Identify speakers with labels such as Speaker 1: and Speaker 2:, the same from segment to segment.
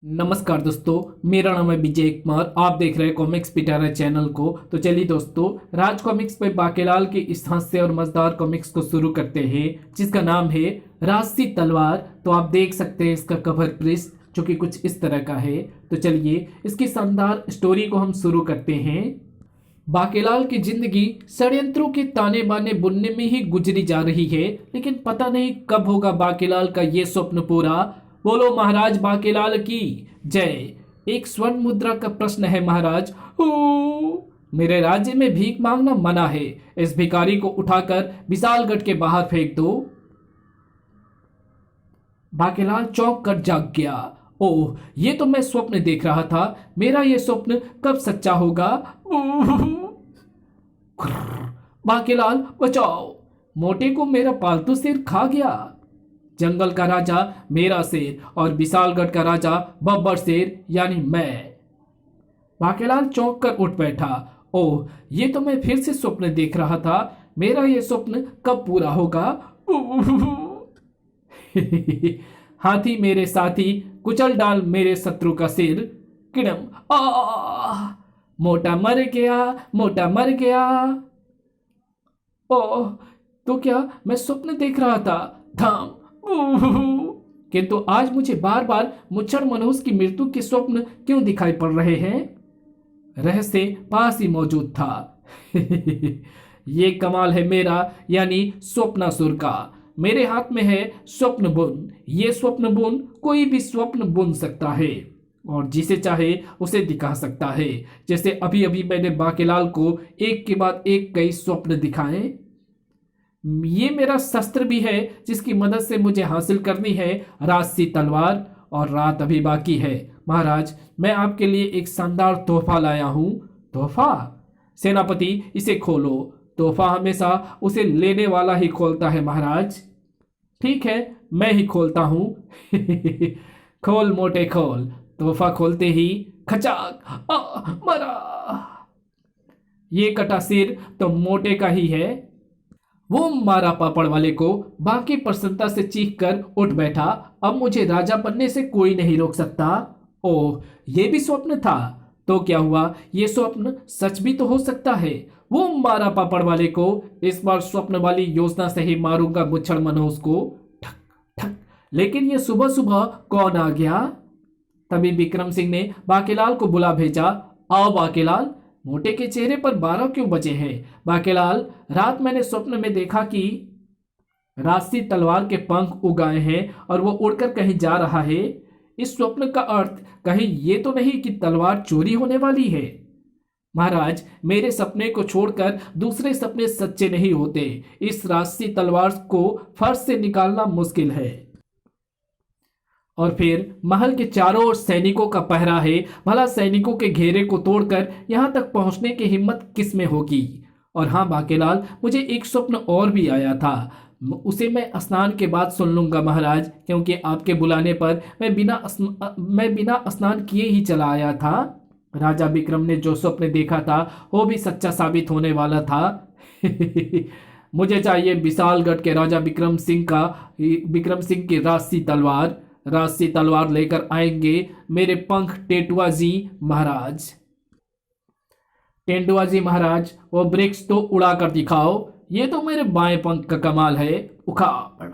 Speaker 1: नमस्कार दोस्तों, मेरा नाम है विजय कुमार। आप देख रहे हैं कॉमिक्स पिटारा चैनल को। तो चलिए दोस्तों, राज कॉमिक्स पे बाकेलाल की इस हास्य और मजेदार कॉमिक्स को शुरू करते हैं, जिसका नाम है राजसी तलवार। तो आप देख सकते हैं इसका कवर पृष्ठ जो कि कुछ इस तरह का है। तो चलिए इसकी शानदार स्टोरी को हम शुरू करते हैं। बाकेलाल की जिंदगी षड्यंत्रों के ताने बाने बुनने में ही गुजरी जा रही है, लेकिन पता नहीं कब होगा बाकेलाल का ये स्वप्न पूरा। बोलो महाराज बाकेलाल की जय। एक स्वर्ण मुद्रा का प्रश्न है महाराज। मेरे राज्य में भीख मांगना मना है। इस भिखारी को उठाकर विशालगढ़ के बाहर फेंक दो। बाकेलाल चौंक कर जाग गया। ओह, ये तो मैं स्वप्न देख रहा था। मेरा ये स्वप्न कब सच्चा होगा? बाकेलाल बचाओ, मोटे को मेरा पालतू शेर खा गया। जंगल का राजा मेरा शेर और विशालगढ़ का राजा बब्बर शेर यानी मैं। बाकेलाल चौंक कर उठ बैठा। ओह, ये तो मैं फिर से स्वप्न देख रहा था। मेरा ये स्वप्न कब पूरा होगा? हाथी मेरे साथी, कुचल डाल मेरे शत्रु का सिर। किड़म आ, मोटा मर गया, मोटा मर गया। ओह, तो क्या मैं स्वप्न देख रहा था? धाम। किंतु आज मुझे बार बार मुच्छर मनहूस की मृत्यु के स्वप्न क्यों दिखाई पड़ रहे हैं? रहस्य पास ही मौजूद था। ये कमाल है मेरा यानी स्वप्नासुर का। मेरे हाथ में है स्वप्न बुन। ये स्वप्न बुन कोई भी स्वप्न बुन सकता है और जिसे चाहे उसे दिखा सकता है। जैसे अभी अभी मैंने बाकेलाल को एक के बाद एक कई स्वप्न दिखाए। ये मेरा शस्त्र भी है जिसकी मदद से मुझे हासिल करनी है राजसी तलवार, और रात अभी बाकी है। महाराज, मैं आपके लिए एक शानदार तोहफा लाया हूं। तोहफा? सेनापति, इसे खोलो। तोहफा हमेशा उसे लेने वाला ही खोलता है महाराज। ठीक है, मैं ही खोलता हूं। खोल मोटे खोल। तोहफा खोलते ही खचाक मरा। ये कटा सिर तो मोटे का ही है। वो मारा पापड़ वाले को बाकी प्रसन्नता से चीख कर उठ बैठा। अब मुझे राजा बनने से कोई नहीं रोक सकता। ओह, ये भी स्वप्न था? तो क्या हुआ, ये स्वप्न सच भी तो हो सकता है। वो मारा पापड़ वाले को। इस बार स्वप्न वाली योजना से ही मारूंगा मुच्छर मनोज को। ठक ठक। लेकिन ये सुबह सुबह कौन आ गया? तभी विक्रम सिंह ने बाकेलाल को बुला भेजा। आओ बाकेलाल। मोटे के चेहरे पर 12 क्यों बजे हैं? बाकेलाल, रात मैंने स्वप्न में देखा कि राजसी तलवार के पंख उगाए हैं और वो उड़कर कहीं जा रहा है। इस स्वप्न का अर्थ कहीं ये तो नहीं कि तलवार चोरी होने वाली है? महाराज, मेरे सपने को छोड़कर दूसरे सपने सच्चे नहीं होते। इस राजसी तलवार को फर्श से निकालना मुश्किल है और फिर महल के चारों ओर सैनिकों का पहरा है। भला सैनिकों के घेरे को तोड़कर यहां तक पहुंचने की हिम्मत किस में होगी? और हाँ बाकेलाल, मुझे एक स्वप्न और भी आया था। उसे मैं स्नान के बाद सुन लूंगा महाराज, क्योंकि आपके बुलाने पर मैं बिना स्नान किए ही चला आया था। राजा विक्रम ने जो स्वप्न देखा था वो भी सच्चा साबित होने वाला था। मुझे चाहिए विशालगढ़ के राजा विक्रम सिंह की राजसी तलवार लेकर आएंगे मेरे पंख टेंडुआ जी महाराज। टेंडुआ जी महाराज, वो वृक्ष तो उड़ा कर दिखाओ। ये तो मेरे बाएं पंख का कमाल है। उखाड़।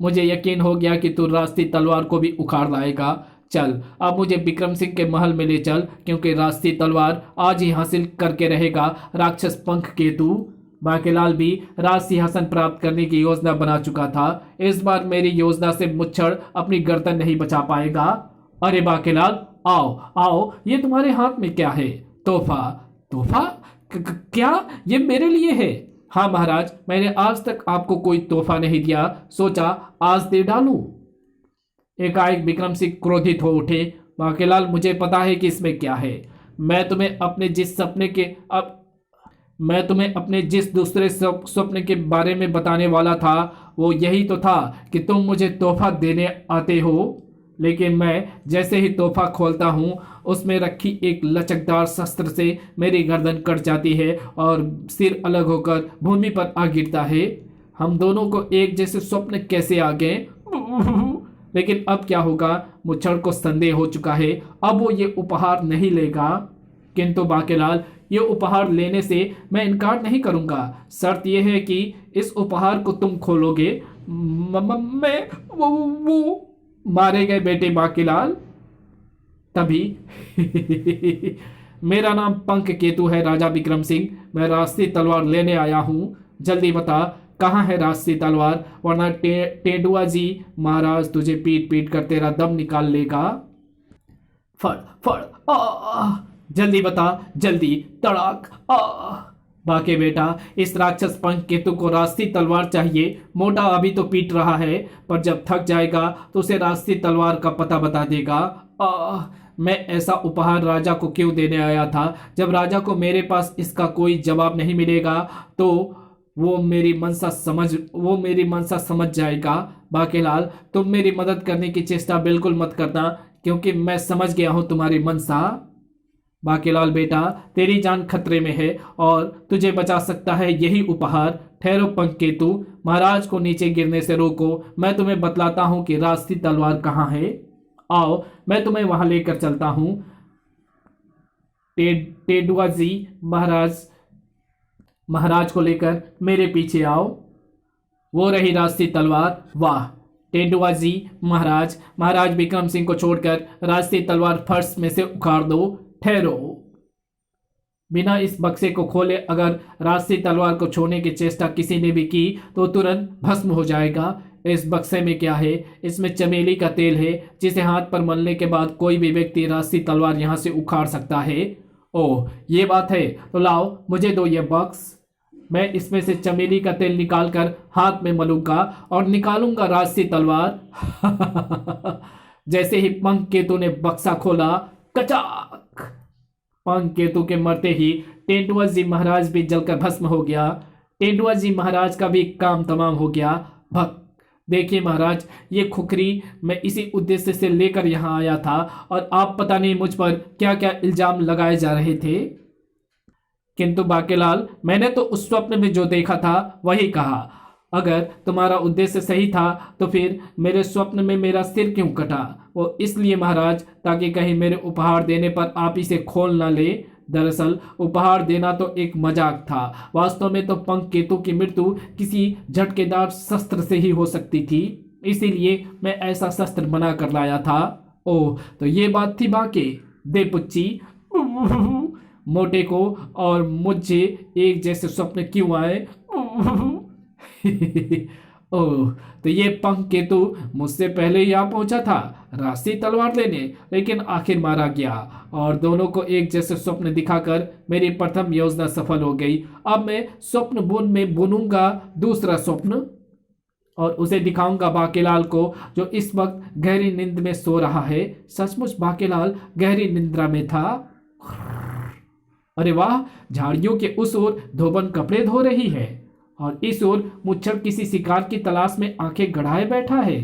Speaker 1: मुझे यकीन हो गया कि तू राजसी तलवार को भी उखाड़ लाएगा। चल, अब मुझे विक्रम सिंह के महल में ले चल, क्योंकि राजसी तलवार आज ही हासिल करके रहेगा राक्षस पंख केतु। बाकेलाल भी राज सिंहासन प्राप्त करने की योजना बना चुका था। इस बार मेरी योजना से मुच्छर अपनी गर्दन नहीं बचा पाएगा। अरे बाकेलाल, आओ आओ, ये तुम्हारे हाथ में क्या है? तोहफा। तोहफा? क्या ये मेरे लिए है? हाँ महाराज, मैंने आज तक आपको कोई तोहफा नहीं दिया, सोचा आज दे डालूं। एकाएक विक्रम सिंह क्रोधित हो उठे। बाकेलाल, मुझे पता है कि इसमें क्या है। मैं तुम्हें अपने जिस दूसरे स्वप्न के बारे में बताने वाला था वो यही तो था कि तुम मुझे तोहफा देने आते हो। लेकिन मैं जैसे ही तोहफा खोलता हूँ उसमें रखी एक लचकदार शस्त्र से मेरी गर्दन कट जाती है और सिर अलग होकर भूमि पर आ गिरता है। हम दोनों को एक जैसे स्वप्न कैसे आ गए? लेकिन अब क्या होगा, मुच्छड़ को संदेह हो चुका है। अब वो ये उपहार नहीं लेगा। किंतु बाकेलाल, ये उपहार लेने से मैं इनकार नहीं करूंगा। शर्त यह है कि इस उपहार को तुम खोलोगे। मैं वो मारे गए बेटे बाकेलाल। तभी मेरा नाम पंख केतु है राजा विक्रम सिंह। मैं रास्ती तलवार लेने आया हूँ। जल्दी बता कहाँ है रास्ती तलवार, वरना टेंडुआ जी महाराज तुझे पीट पीट कर तेरा दम निकाल लेगा। फड़ फड़ जल्दी बता, जल्दी, तड़ाक बाके बेटा, इस राक्षस पंख केतु को रास्ती तलवार चाहिए। मोटा अभी तो पीट रहा है, पर जब थक जाएगा तो उसे रास्ती तलवार का पता बता देगा। मैं ऐसा उपहार राजा को क्यों देने आया था? जब राजा को मेरे पास इसका कोई जवाब नहीं मिलेगा तो वो मेरी मनसा समझ जाएगा। बाकेलाल, तुम मेरी मदद करने की चेष्टा बिल्कुल मत करना, क्योंकि मैं समझ गया हूं तुम्हारी मनसा। बाकेलाल बेटा, तेरी जान खतरे में है और तुझे बचा सकता है यही उपहार। ठहरो पंख केतु, महाराज को नीचे गिरने से रोको। मैं तुम्हें बतलाता हूं कि रास्ती तलवार कहाँ है। आओ, मैं तुम्हें वहां लेकर चलता हूं। टेंडुआ जी महाराज को लेकर मेरे पीछे आओ। वो रही रास्ती तलवार। वाह टेंडुआ जी महाराज विक्रम सिंह को छोड़कर रास्ती तलवार फर्श में से उखाड़ दो। ठहरो, बिना इस बक्से को खोले अगर रास्ती तलवार को छोड़ने की चेष्टा किसी ने भी की तो तुरंत भस्म हो जाएगा। इस बक्से में क्या है? इसमें चमेली का तेल है, जिसे हाथ पर मलने के बाद कोई भी व्यक्ति रास्ती तलवार यहां से उखाड़ सकता है। ओह, ये बात है, तो लाओ मुझे दो ये बक्स। मैं इसमें से चमेली का तेल निकालकर हाथ में मलूंगा और निकालूंगा रास्ती तलवार। जैसे ही पंख केतु ने बक्सा खोला, कचाक, पंख केतु के मरते ही टेंडुआ जी महाराज भी जलकर भस्म हो गया। टेंडुआ जी महाराज का भी काम तमाम हो गया। भक्त देखिए महाराज, ये खुखरी मैं इसी उद्देश्य से लेकर यहाँ आया था और आप पता नहीं मुझ पर क्या क्या इल्जाम लगाए जा रहे थे। किंतु बाकेलाल, मैंने तो उस स्वप्न में जो देखा था वही कहा। अगर तुम्हारा उद्देश्य सही था तो फिर मेरे स्वप्न में मेरा सिर क्यों कटा? वो इसलिए महाराज, ताकि कहीं मेरे उपहार देने पर आप इसे खोल ना ले। दरअसल उपहार देना तो एक मजाक था, वास्तव में तो पंख केतु की मृत्यु किसी झटकेदार शस्त्र से ही हो सकती थी, इसीलिए मैं ऐसा शस्त्र बना कर लाया था। ओह, तो ये बात थी बाके। दे पुच्ची, मोटे को और मुझे एक जैसे स्वप्न क्यों आए? ओह, तो ये पंख केतु मुझसे पहले ही आ पहुंचा था रास्ती तलवार लेने, लेकिन आखिर मारा गया और दोनों को एक जैसे स्वप्न दिखाकर मेरी प्रथम योजना सफल हो गई। अब मैं स्वप्न बुन में बुनूंगा दूसरा स्वप्न और उसे दिखाऊंगा बाकेलाल को, जो इस वक्त गहरी नींद में सो रहा है। सचमुच बाकेलाल गहरी निंद्रा में था। अरे वाह, झाड़ियों के उस ओर धोबन कपड़े धो रही है और इस ओर मुच्छर किसी शिकार की तलाश में आंखें गड़ाए बैठा है।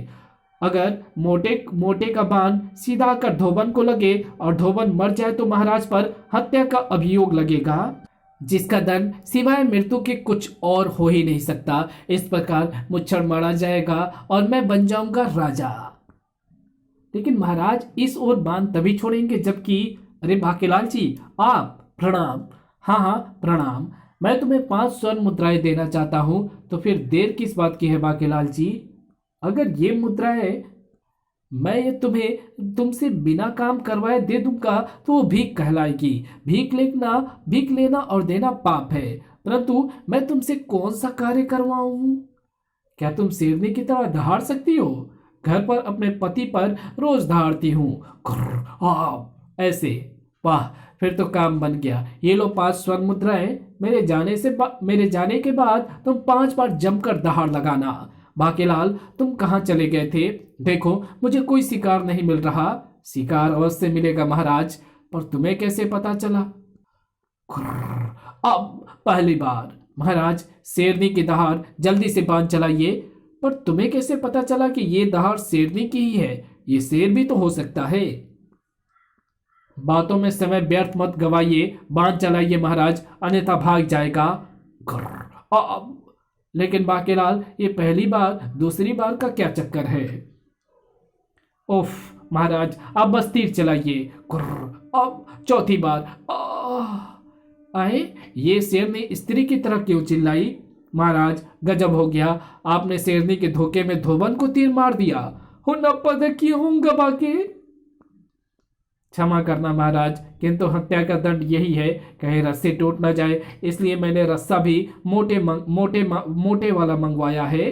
Speaker 1: अगर मोटे का बाण सीधा आकर धोबन को लगे और धोबन मर जाए तो महाराज पर हत्या का अभियोग लगेगा, जिसका दंड सिवाय मृत्यु के कुछ और हो ही नहीं सकता। इस प्रकार मुच्छर मारा जाएगा और मैं बन जाऊंगा राजा। लेकिन महाराज इस ओर बाण तभी छोड़ेंगे जबकि... अरे बाकेलाल जी, आप प्रणाम। हाँ प्रणाम। मैं तुम्हें 5 स्वर्ण मुद्राएं देना चाहता हूं, तो फिर देर किस बात की है बाकेलाल जी? अगर ये मुद्राएं मैं ये तुमसे बिना काम करवाए दे दूंगा तो वो भीख कहलाएगी। भीख लेना और देना पाप है, परंतु मैं तुमसे कौन सा कार्य करवाऊं? क्या तुम शेरनी की तरह दहाड़ सकती हो? घर पर अपने पति पर रोज दहाड़ती हूँ, ऐसे। वाह, फिर तो काम बन गया। ये लो 5 स्वर्ण मुद्राएं। मेरे जाने के बाद तुम 5 बार जमकर दहाड़ लगाना। बाकेलाल, तुम कहाँ चले गए थे? देखो, मुझे कोई शिकार नहीं मिल रहा। शिकार अवश्य मिलेगा महाराज, पर तुम्हें कैसे पता चला? अब पहली बार। महाराज, शेरनी की दहाड़ जल्दी से बांध चलाइए। पर तुम्हें कैसे पता चला कि ये दहाड़ शेरनी की ही है? ये शेर भी तो हो सकता है। बातों में समय व्यर्थ मत गवाइए, बांध चलाइए महाराज, अन्यथा भाग जाएगा। लेकिन बाकेलाल, ये पहली बार दूसरी बार का क्या चक्कर है? उफ महाराज, आप बस तीर चलाइए। कुर्र, अब चौथी बार। आए, ये शेर ने स्त्री की तरह क्यों चिल्लाई? महाराज गजब हो गया, आपने शेरनी के धोखे में धोबन को तीर मार दिया। हो न पद की होंगे बाकी। क्षमा करना महाराज, किंतु हत्या का दंड यही है, कहीं रस्सी टूट न जाए, इसलिए मैंने रस्सा भी मोटे वाला मंगवाया है।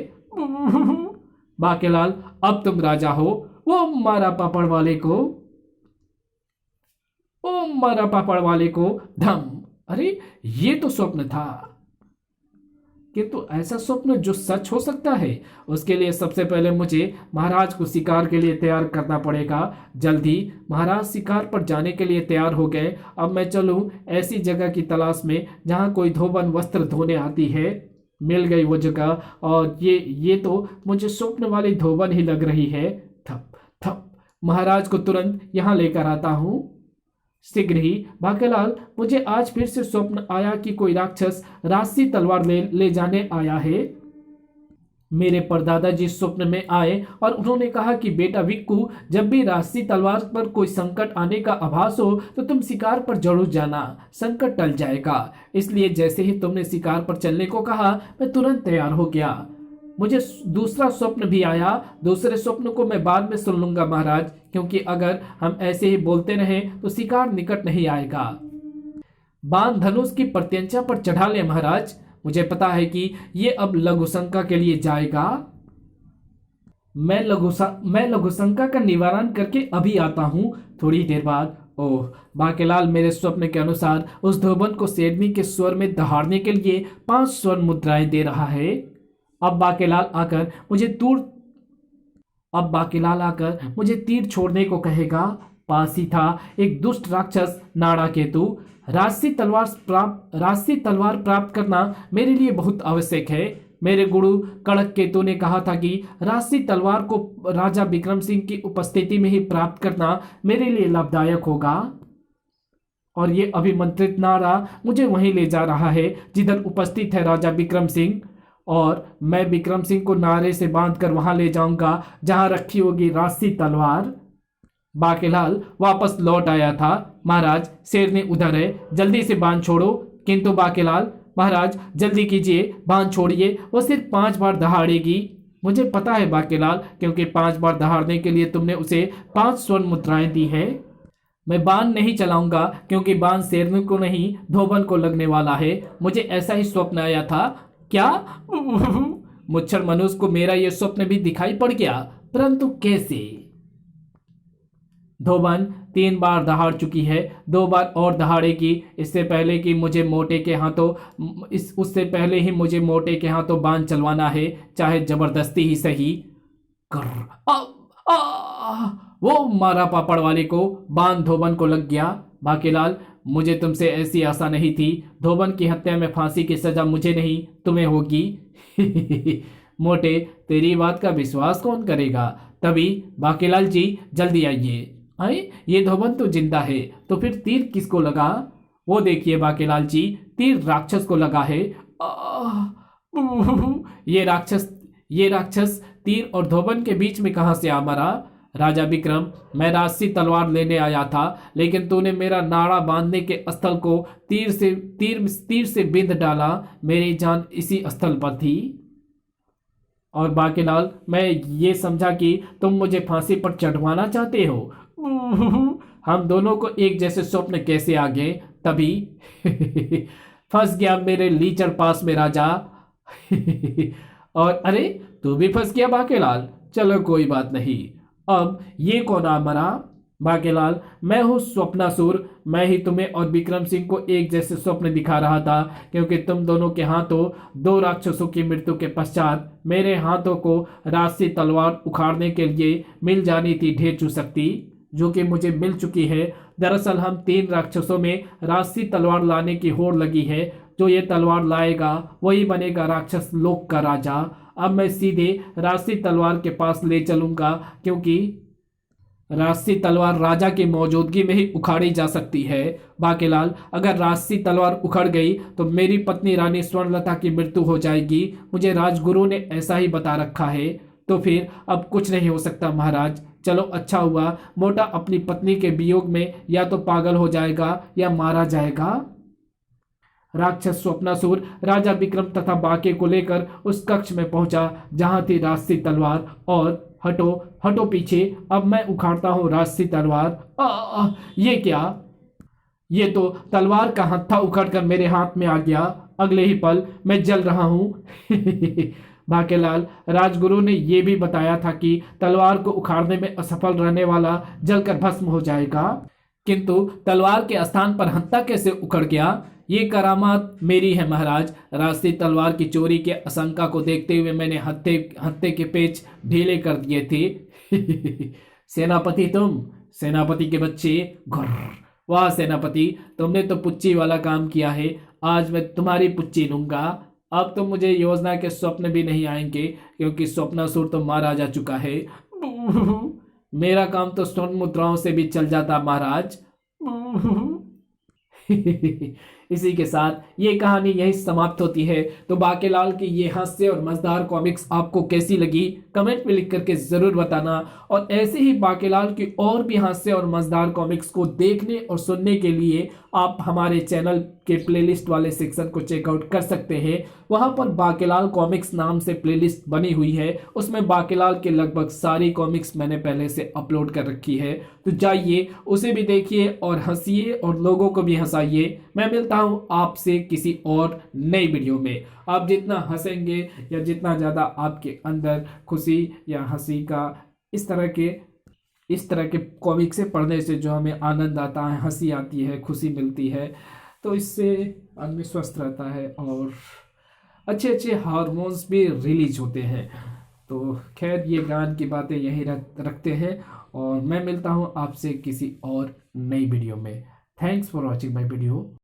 Speaker 1: बाकेलाल, अब तुम राजा हो। वो मारा पापड़ वाले को, ओ मारा पापड़ वाले को धम। अरे ये तो स्वप्न था, किंतु ऐसा स्वप्न जो सच हो सकता है, उसके लिए सबसे पहले मुझे महाराज को शिकार के लिए तैयार करना पड़ेगा। जल्दी। महाराज शिकार पर जाने के लिए तैयार हो गए। अब मैं चलूं ऐसी जगह की तलाश में जहां कोई धोबन वस्त्र धोने आती है। मिल गई वो जगह, और ये तो मुझे स्वप्न वाली धोबन ही लग रही है। थप थप, महाराज को तुरंत यहां लेकर आता हूं शीघ्र ही। बाकेलाल, मुझे आज फिर से स्वप्न आया कि कोई राक्षस राशि तलवार ले जाने आया है। मेरे परदादा जी स्वप्न में आए और उन्होंने कहा कि बेटा विक्कू, जब भी राशि तलवार पर कोई संकट आने का आभास हो तो तुम शिकार पर जरूर जाना, संकट टल जाएगा। इसलिए जैसे ही तुमने शिकार पर चलने को कहा, मैं तुरंत तैयार हो गया। मुझे दूसरा स्वप्न भी आया। दूसरे स्वप्न को मैं बाद में सुन लूंगा महाराज, क्योंकि अगर हम ऐसे ही बोलते रहें तो शिकार निकट नहीं आएगा। बाण धनुष की प्रत्यंचा पर चढ़ा ले महाराज। मुझे पता है कि ये अब लघुशंका के लिए जाएगा। मैं लघुशंका का निवारण करके अभी आता हूं, थोड़ी देर बाद। ओह, बाकेलाल मेरे स्वप्न के अनुसार उस धोबन को शेरनी के स्वर में दहाड़ने के लिए 5 स्वर्ण मुद्राएं दे रहा है। अब बाकेलाल आकर मुझे तीर छोड़ने को कहेगा। पास ही था एक दुष्ट राक्षस नाड़ा केतु। राशि तलवार प्राप्त करना मेरे लिए बहुत आवश्यक है। मेरे गुरु कड़क केतु ने कहा था कि राशि तलवार को राजा विक्रम सिंह की उपस्थिति में ही प्राप्त करना मेरे लिए लाभदायक होगा। और ये अभिमंत्रित नाड़ा मुझे वहीं ले जा रहा है जिधर उपस्थित है राजा विक्रम सिंह, और मैं विक्रम सिंह को नारे से बांधकर वहां ले जाऊंगा जहां रखी होगी राशि तलवार। बाकेलाल वापस लौट आया था। महाराज, शेरनी उधर है, जल्दी से बांध छोड़ो। किंतु बाकेलाल, महाराज जल्दी कीजिए, बांध छोड़िए, वो सिर्फ 5 बार दहाड़ेगी। मुझे पता है बाकेलाल, क्योंकि 5 बार दहाड़ने के लिए तुमने उसे 5 स्वर्ण मुद्राएं दी है। मैं बाण नहीं चलाऊंगा, क्योंकि बाण शेरनी को नहीं धोबन को लगने वाला है। मुझे ऐसा ही स्वप्न आया था। क्या? मुच्छर मनुष्य को मेरा यह स्वप्न भी दिखाई पड़ गया, परंतु कैसे? धोबन 3 बार दहाड़ चुकी है, 2 बार और दहाड़ेगी। उससे पहले ही मुझे मोटे के हाथों बाण चलवाना है, चाहे जबरदस्ती ही सही। वो मारा पापड़ वाले को बाण धोबन को लग गया। बाकेलाल, मुझे तुमसे ऐसी आशा नहीं थी। धोबन की हत्या में फांसी की सजा मुझे नहीं, तुम्हें होगी। मोटे, तेरी बात का विश्वास कौन करेगा? तभी बाकेलाल जी जल्दी आइए। आए, ये धोबन तो जिंदा है, तो फिर तीर किसको लगा? वो देखिए बाकेलाल जी, तीर राक्षस को लगा है। ये राक्षस तीर और धोबन के बीच में कहां से आ मरा? राजा विक्रम, मैं राशि तलवार लेने आया था, लेकिन तूने मेरा नाड़ा बांधने के स्थल को तीर से बिंध डाला। मेरी जान इसी स्थल पर थी। और बाकेलाल, मैं ये समझा कि तुम मुझे फांसी पर चढ़वाना चाहते हो। हम दोनों को एक जैसे स्वप्न कैसे आ गए? तभी फंस गया मेरे लीचड़ पास में राजा। और अरे, तू भी फंस गया बाकेलाल? चलो कोई बात नहीं। अब ये कौन आ मरा? बाकेलाल, मैं हूँ स्वप्नासुर। मैं ही तुम्हें और विक्रम सिंह को एक जैसे स्वप्न दिखा रहा था, क्योंकि तुम दोनों के हाथों 2 राक्षसों की मृत्यु के पश्चात मेरे हाथों को राशि तलवार उखाड़ने के लिए मिल जानी थी ढेर शक्ति, जो कि मुझे मिल चुकी है। दरअसल हम 3 राक्षसों में राशि तलवार लाने की होड़ लगी है। जो ये तलवार लाएगा वही बनेगा राक्षस लोक का राजा। अब मैं सीधे राशि तलवार के पास ले चलूंगा, क्योंकि राशि तलवार राजा की मौजूदगी में ही उखाड़ी जा सकती है। बाकेलाल, अगर राशि तलवार उखड़ गई तो मेरी पत्नी रानी स्वर्णलता की मृत्यु हो जाएगी। मुझे राजगुरु ने ऐसा ही बता रखा है। तो फिर अब कुछ नहीं हो सकता महाराज। चलो अच्छा हुआ, मोटा अपनी पत्नी के वियोग में या तो पागल हो जाएगा या मारा जाएगा। राक्षस स्वप्नासुर राजा विक्रम तथा बाके को लेकर उस कक्ष में पहुंचा जहां थी राजसी तलवार, और हटो हटो पीछे, अब मैं उखाड़ता हूं राजसी तलवार। ये क्या? ये तो तलवार का हत्था उखड़कर मेरे हाथ में आ गया। अगले ही पल मैं जल रहा हूं। भाकेलाल, राजगुरु ने यह भी बताया था कि तलवार को उखाड़ने में असफल रहने वाला जलकर भस्म हो जाएगा, किंतु तलवार के स्थान पर हत्था कैसे उखड़ गया? ये करामात मेरी है महाराज। रास्ते तलवार की चोरी के आशंका को देखते हुए मैंने हत्थे के पेच ढीले कर दिए थे। सेनापति तुम, सेनापति के बच्चे, घुर्र। वाह सेनापति, तुमने तो पुच्ची वाला काम किया है। आज मैं तुम्हारी पुच्ची लूंगा। अब तो मुझे योजना के स्वप्न भी नहीं आएंगे, क्योंकि स्वप्नासुर तो मारा जा चुका है। मेरा काम तो स्वर्ण मुद्राओं से भी चल जाता महाराज। इसी के साथ ये कहानी यही समाप्त होती है। तो बाकेलाल की ये हास्य और मजेदार कॉमिक्स आपको कैसी लगी कमेंट में लिख करके जरूर बताना, और ऐसे ही बाकेलाल की और भी हास्य और मजेदार कॉमिक्स को देखने और सुनने के लिए आप हमारे चैनल के प्लेलिस्ट वाले सेक्शन को चेकआउट कर सकते हैं। वहां पर बाकेलाल कॉमिक्स नाम से प्लेलिस्ट बनी हुई है, उसमें बाकेलाल के लगभग सारी कॉमिक्स मैंने पहले से अपलोड कर रखी है। तो जाइए उसे भी देखिए और हंसिए और लोगों को भी हंसाइए। मैं मिलता हूं आपसे किसी और नई वीडियो में। आप जितना हंसेंगे या जितना ज़्यादा आपके अंदर खुशी या हंसी का इस तरह के कॉमिक्स से पढ़ने से जो हमें आनंद आता है, हंसी आती है, खुशी मिलती है, तो इससे आदमी स्वस्थ रहता है और अच्छे अच्छे हार्मोन्स भी रिलीज होते हैं। तो खैर ये ज्ञान की बातें यही रखते हैं, और मैं मिलता हूँ आपसे किसी और नई वीडियो में। Thanks for watching my video.